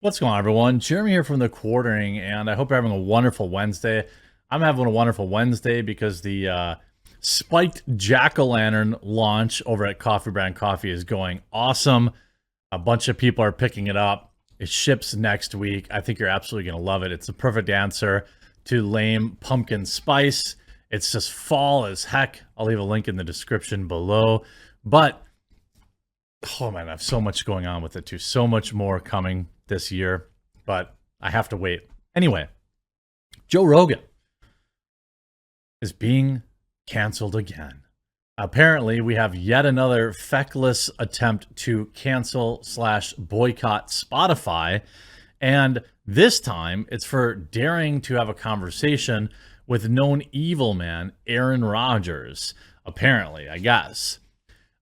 What's going on, everyone? Jeremy here from the Quartering, and I hope you're having a wonderful Wednesday. I'm having a wonderful Wednesday because the spiked jack-o'-lantern launch over at Coffee Brand Coffee is going awesome. A bunch of people are picking it up. It ships next week. I think you're absolutely going to love it. It's the perfect answer to lame pumpkin spice. It's just fall as heck. I'll leave a link in the description below. But, oh man, I have so much going on with it too. So much more coming this year, but I have to wait. Anyway, Joe Rogan is being canceled again. Apparently, we have yet another feckless attempt to cancel / boycott Spotify. And this time, it's for daring to have a conversation with known evil man Aaron Rodgers. Apparently, I guess.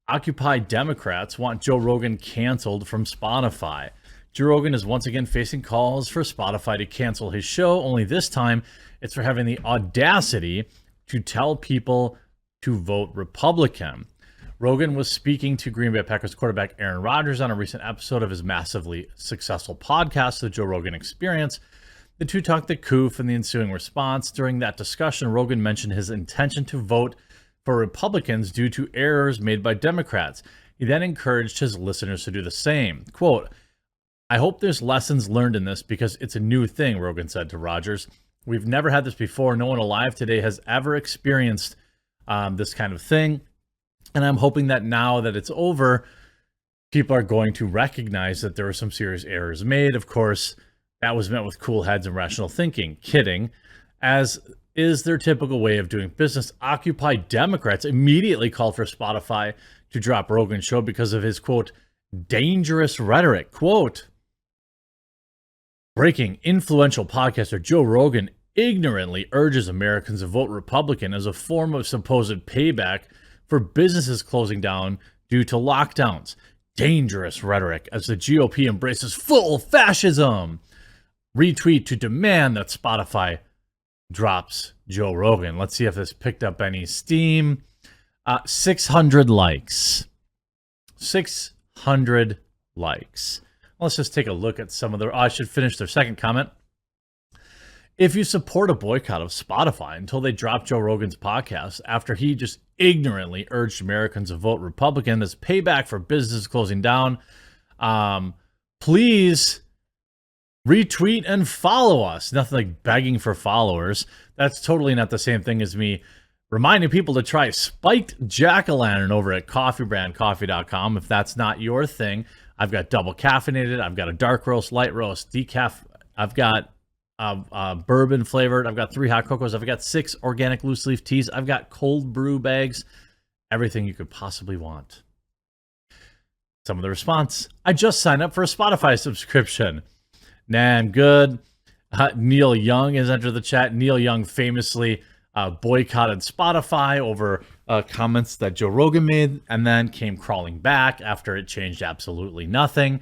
Occupy Democrats want Joe Rogan canceled from Spotify. Joe Rogan is once again facing calls for Spotify to cancel his show, only this time it's for having the audacity to tell people to vote Republican. Rogan was speaking to Green Bay Packers quarterback Aaron Rodgers on a recent episode of his massively successful podcast, The Joe Rogan Experience. The two talked the coof in the ensuing response. During that discussion, Rogan mentioned his intention to vote for Republicans due to errors made by Democrats. He then encouraged his listeners to do the same. Quote, "I hope there's lessons learned in this because it's a new thing," Rogan said to Rodgers. "We've never had this before. No one alive today has ever experienced this kind of thing. And I'm hoping that now that it's over, people are going to recognize that there were some serious errors made." Of course, that was met with cool heads and rational thinking. Kidding. As is their typical way of doing business, Occupy Democrats immediately called for Spotify to drop Rogan's show because of his, quote, dangerous rhetoric. Quote, "Breaking, influential podcaster Joe Rogan ignorantly urges Americans to vote Republican as a form of supposed payback for businesses closing down due to lockdowns. Dangerous rhetoric as the GOP embraces full fascism. Retweet to demand that Spotify drops Joe Rogan." Let's see if this picked up any steam. 600 likes. 600 likes. Let's just take a look at some of their... I should finish their second comment. "If you support a boycott of Spotify until they drop Joe Rogan's podcast after he just ignorantly urged Americans to vote Republican as payback for businesses closing down, please retweet and follow us." Nothing like begging for followers. That's totally not the same thing as me reminding people to try spiked jack-o'-lantern over at coffeebrandcoffee.com. If that's not your thing, I've got double caffeinated. I've got a dark roast, light roast, decaf. I've got bourbon flavored. I've got 3 hot cocos. I've got 6 organic loose leaf teas. I've got cold brew bags. Everything you could possibly want. Some of the response: "I just signed up for a Spotify subscription." Nah, I'm good. Neil Young has entered the chat. Neil Young famously boycotted Spotify over comments that Joe Rogan made and then came crawling back after it changed absolutely nothing.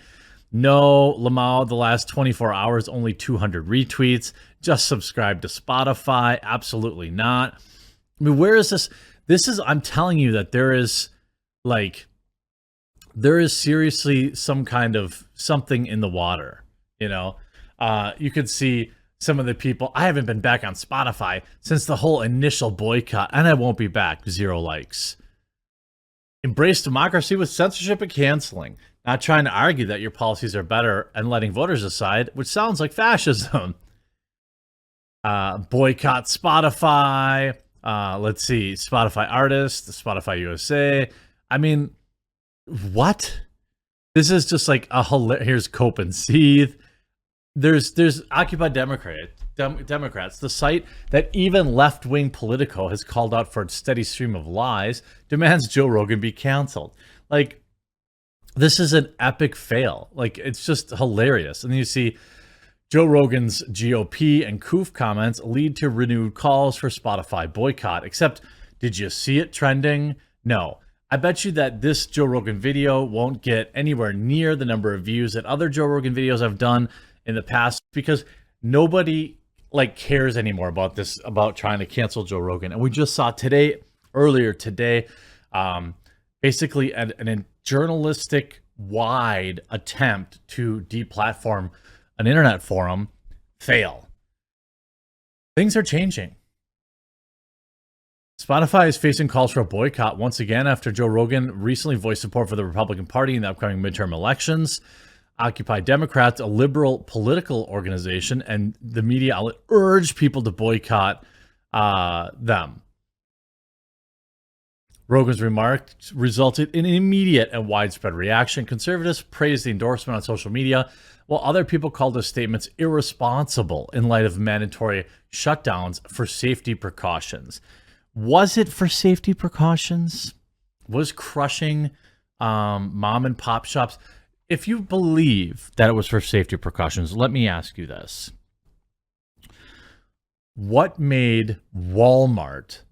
"No, Lamau, the last 24 hours, only 200 retweets. Just subscribe to Spotify." Absolutely not. I mean, where is this? I'm telling you that there is seriously some kind of something in the water, you know? You could see some of the people. "I haven't been back on Spotify since the whole initial boycott, and I won't be back." 0 likes. "Embrace democracy with censorship and canceling. Not trying to argue that your policies are better and letting voters decide, which sounds like fascism." Boycott Spotify. Let's see. Spotify artist, Spotify USA. I mean, what? This is just like a here's Cope and Seethe. There's Occupy Democrats, the site that even left-wing Politico has called out for its steady stream of lies, demands Joe Rogan be canceled. Like, this is an epic fail. Like, it's just hilarious. And then you see Joe Rogan's GOP and COOF comments lead to renewed calls for Spotify boycott. Except, did you see it trending? No. I bet you that this Joe Rogan video won't get anywhere near the number of views that other Joe Rogan videos I've done in the past because nobody cares anymore about this, about trying to cancel Joe Rogan. And we just saw earlier today, basically a journalistic wide attempt to deplatform an internet forum fail. Things are changing. Spotify is facing calls for a boycott once again after Joe Rogan recently voiced support for the Republican Party in the upcoming midterm elections. Occupy Democrats, a liberal political organization, and the media outlet urged people to boycott them. Rogan's remarks resulted in an immediate and widespread reaction. Conservatives praised the endorsement on social media, while other people called his statements irresponsible in light of mandatory shutdowns for safety precautions. Was it for safety precautions? Was crushing mom and pop shops? If you believe that it was for safety precautions, let me ask you this. What made Walmart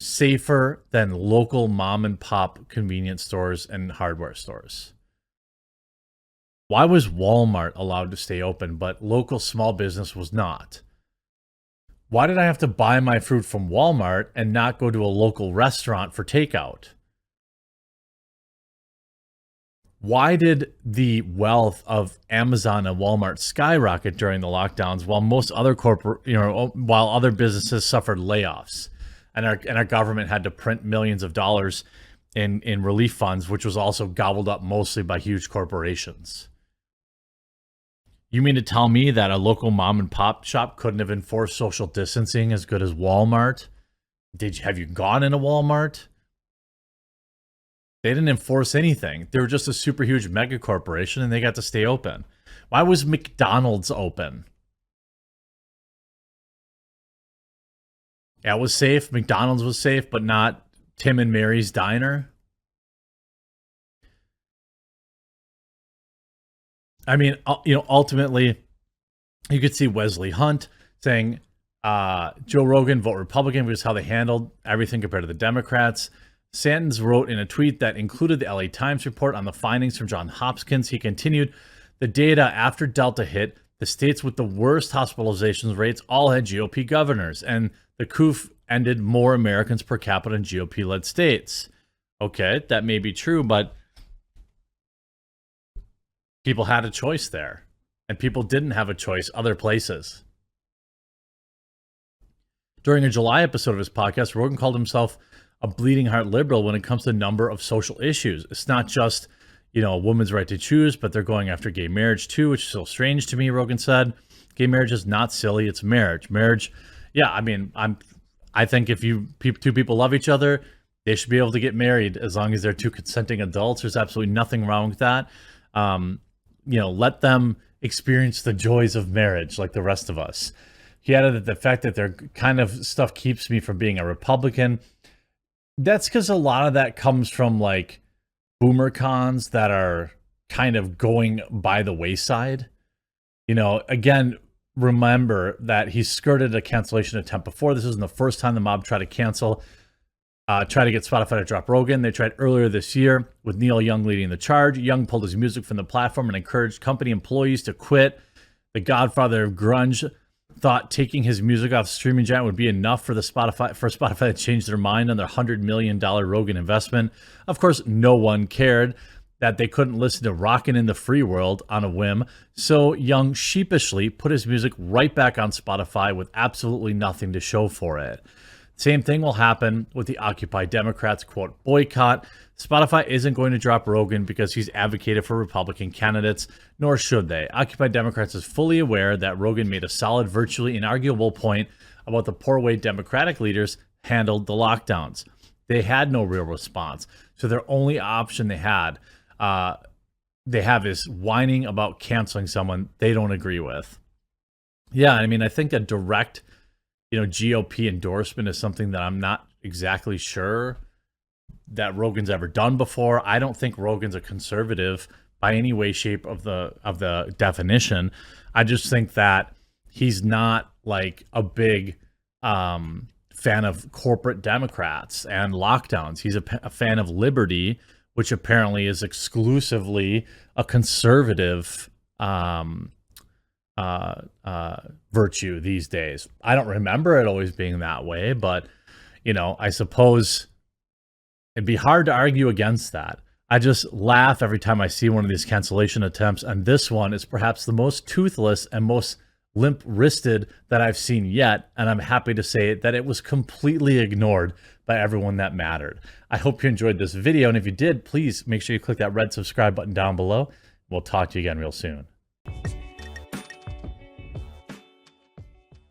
safer than local mom and pop convenience stores and hardware stores? Why was Walmart allowed to stay open, but local small business was not? Why did I have to buy my fruit from Walmart and not go to a local restaurant for takeout? Why did the wealth of Amazon and Walmart skyrocket during the lockdowns while most other while other businesses suffered layoffs, and our government had to print millions of dollars in relief funds, which was also gobbled up mostly by huge corporations? You mean to tell me that a local mom and pop shop couldn't have enforced social distancing as good as Walmart? Have you gone into Walmart? They didn't enforce anything. They were just a super huge mega corporation and they got to stay open. Why was McDonald's open? Yeah, it was safe. McDonald's was safe, but not Tim and Mary's Diner. I mean, ultimately, you could see Wesley Hunt saying, Joe Rogan, vote Republican because how they handled everything compared to the Democrats. Sanders wrote in a tweet that included the LA Times report on the findings from Johns Hopkins. He continued, the data after Delta hit, the states with the worst hospitalization rates all had GOP governors, and the coup ended more Americans per capita in GOP-led states. Okay, that may be true, but people had a choice there, and people didn't have a choice other places. During a July episode of his podcast, Rogan called himself a bleeding heart liberal when it comes to a number of social issues. It's not just, a woman's right to choose, but they're going after gay marriage too, which is so strange to me, Rogan said. Gay marriage is not silly, it's marriage. Marriage, yeah, I think if two people love each other, they should be able to get married as long as they're two consenting adults. There's absolutely nothing wrong with that. Let them experience the joys of marriage like the rest of us. He added that the fact that their kind of stuff keeps me from being a Republican. That's because a lot of that comes from like boomer cons that are kind of going by the wayside. Again, remember that he skirted a cancellation attempt before. This isn't the first time the mob tried to cancel, try to get Spotify to drop Rogan. They tried earlier this year with Neil Young leading the charge. Young pulled his music from the platform and encouraged company employees to quit. The godfather of grunge thought taking his music off streaming giant would be enough for Spotify to change their mind on their $100 million Rogan investment. Of course, no one cared that they couldn't listen to Rockin' in the Free World on a whim, so Young sheepishly put his music right back on Spotify with absolutely nothing to show for it. Same thing will happen with the Occupy Democrats, quote, boycott. Spotify isn't going to drop Rogan because he's advocated for Republican candidates, nor should they. Occupy Democrats is fully aware that Rogan made a solid, virtually inarguable point about the poor way Democratic leaders handled the lockdowns. They had no real response, so their only option they have is whining about canceling someone they don't agree with. Yeah, I think a direct, GOP endorsement is something that I'm not exactly sure that Rogan's ever done before. I don't think Rogan's a conservative by any way, shape of the definition. I just think that he's not like a big fan of corporate Democrats and lockdowns. He's a fan of liberty, which apparently is exclusively a conservative virtue these days. I don't remember it always being that way, but I suppose it'd be hard to argue against that. I just laugh every time I see one of these cancellation attempts, and this one is perhaps the most toothless and most limp-wristed that I've seen yet, and I'm happy to say that it was completely ignored by everyone that mattered. I hope you enjoyed this video, and if you did, please make sure you click that red subscribe button down below. We'll talk to you again real soon.